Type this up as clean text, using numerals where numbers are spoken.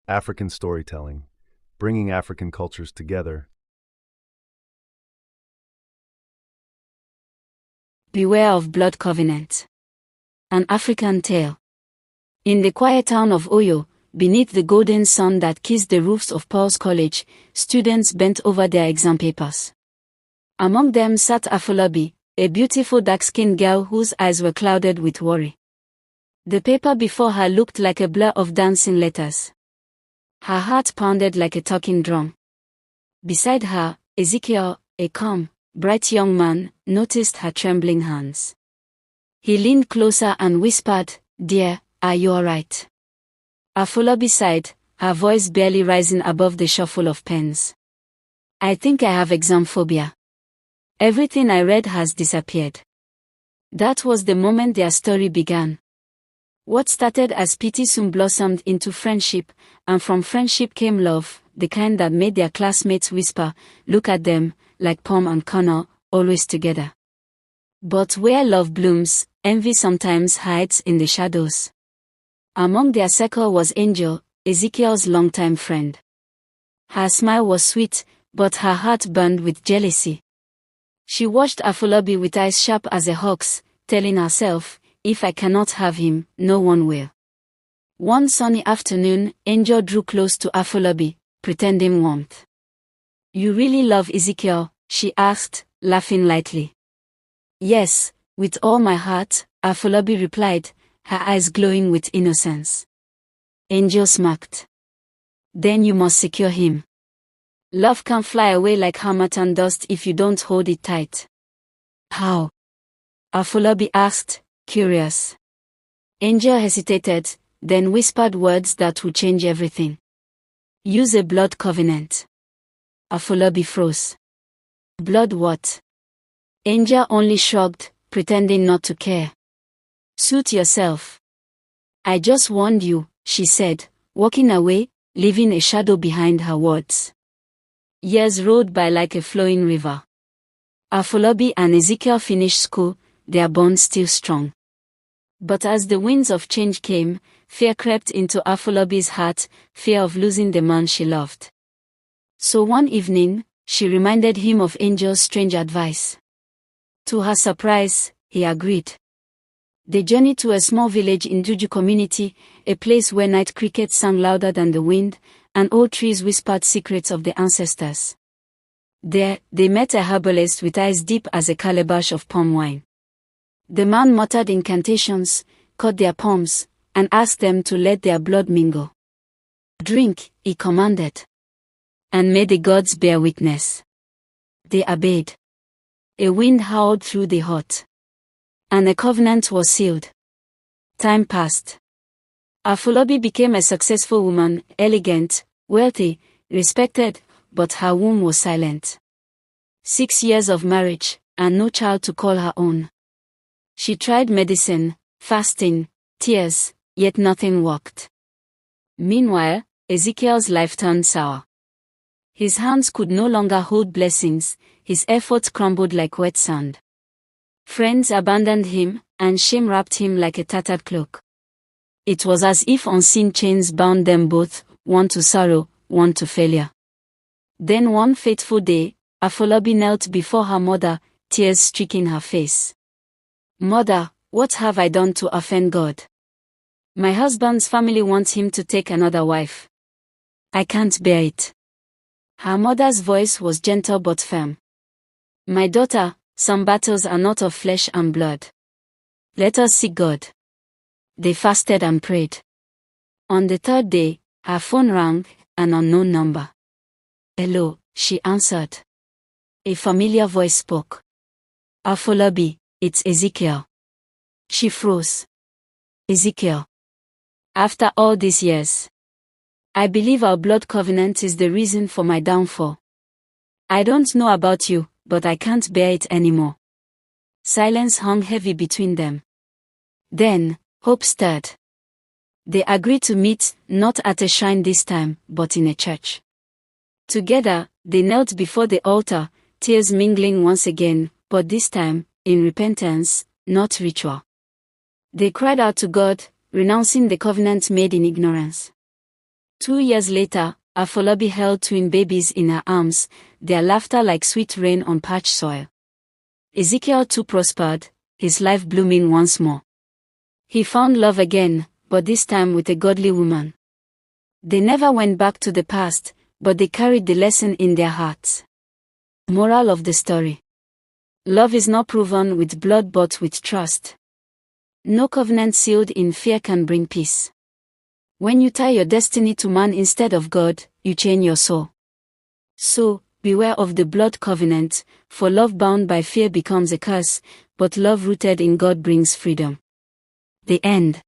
African storytelling, bringing African cultures together. Beware of Blood Covenant. An African tale. In the quiet town of Oyo, beneath the golden sun that kissed the roofs of Paul's College, students bent over their exam papers. Among them sat Afolabi, a beautiful dark-skinned girl whose eyes were clouded with worry. The paper before her looked like a blur of dancing letters. Her heart pounded like a talking drum. Beside her, Ezekiel, a calm, bright young man, noticed her trembling hands. He leaned closer and whispered, "Dear, are you all right?" Afolabi sighed, her voice barely rising above the shuffle of pens. "I think I have exam phobia. Everything I read has disappeared." That was the moment their story began. What started as pity soon blossomed into friendship, and from friendship came love, the kind that made their classmates whisper, "Look at them, like Pom and Connor, always together." But where love blooms, envy sometimes hides in the shadows. Among their circle was Angel, Ezekiel's longtime friend. Her smile was sweet, but her heart burned with jealousy. She watched Afolabi with eyes sharp as a hawk's, telling herself, "If I cannot have him, no one will." One sunny afternoon, Angel drew close to Afolabi, pretending warmth. "You really love Ezekiel?" she asked, laughing lightly. "Yes, with all my heart," Afolabi replied, her eyes glowing with innocence. Angel smirked. "Then you must secure him. Love can fly away like harmattan dust if you don't hold it tight." "How?" Afolabi asked, curious. Angel hesitated, then whispered words that would change everything. "Use a blood covenant." Afolabi froze. "Blood what?" Angel only shrugged, pretending not to care. "Suit yourself. I just warned you," she said, walking away, leaving a shadow behind her words. Years rolled by like a flowing river. Afolabi and Ezekiel finished school, their bond still strong. But as the winds of change came, fear crept into Afolabi's heart, fear of losing the man she loved. So one evening, she reminded him of Angel's strange advice. To her surprise, he agreed. They journeyed to a small village in Juju community, a place where night crickets sang louder than the wind, and old trees whispered secrets of the ancestors. There, they met a herbalist with eyes deep as a calabash of palm wine. The man muttered incantations, cut their palms, and asked them to let their blood mingle. "Drink," he commanded. "And may the gods bear witness." They obeyed. A wind howled through the hut. And a covenant was sealed. Time passed. Afolabi became a successful woman, elegant, wealthy, respected, but her womb was silent. 6 years of marriage, and no child to call her own. She tried medicine, fasting, tears, yet nothing worked. Meanwhile, Ezekiel's life turned sour. His hands could no longer hold blessings, his efforts crumbled like wet sand. Friends abandoned him, and shame wrapped him like a tattered cloak. It was as if unseen chains bound them both, one to sorrow, one to failure. Then one fateful day, Afolabi knelt before her mother, tears streaking her face. "Mother, what have I done to offend God? My husband's family wants him to take another wife. I can't bear it." Her mother's voice was gentle but firm. "My daughter, some battles are not of flesh and blood. Let us seek God." They fasted and prayed. On the third day, her phone rang, an unknown number. "Hello," she answered. A familiar voice spoke. "Afolabi, it's Ezekiel." She froze. "Ezekiel. After all these years. I believe our blood covenant is the reason for my downfall. I don't know about you, but I can't bear it anymore." Silence hung heavy between them. Then, hope stirred. They agreed to meet, not at a shrine this time, but in a church. Together, they knelt before the altar, tears mingling once again, but this time, in repentance, not ritual. They cried out to God, renouncing the covenant made in ignorance. 2 years later, Afolabi held twin babies in her arms, their laughter like sweet rain on parched soil. Ezekiel too prospered, his life blooming once more. He found love again, but this time with a godly woman. They never went back to the past, but they carried the lesson in their hearts. Moral of the story. Love is not proven with blood but with trust. No covenant sealed in fear can bring peace. When you tie your destiny to man instead of God, you chain your soul. So, beware of the blood covenant, for love bound by fear becomes a curse, but love rooted in God brings freedom. The end.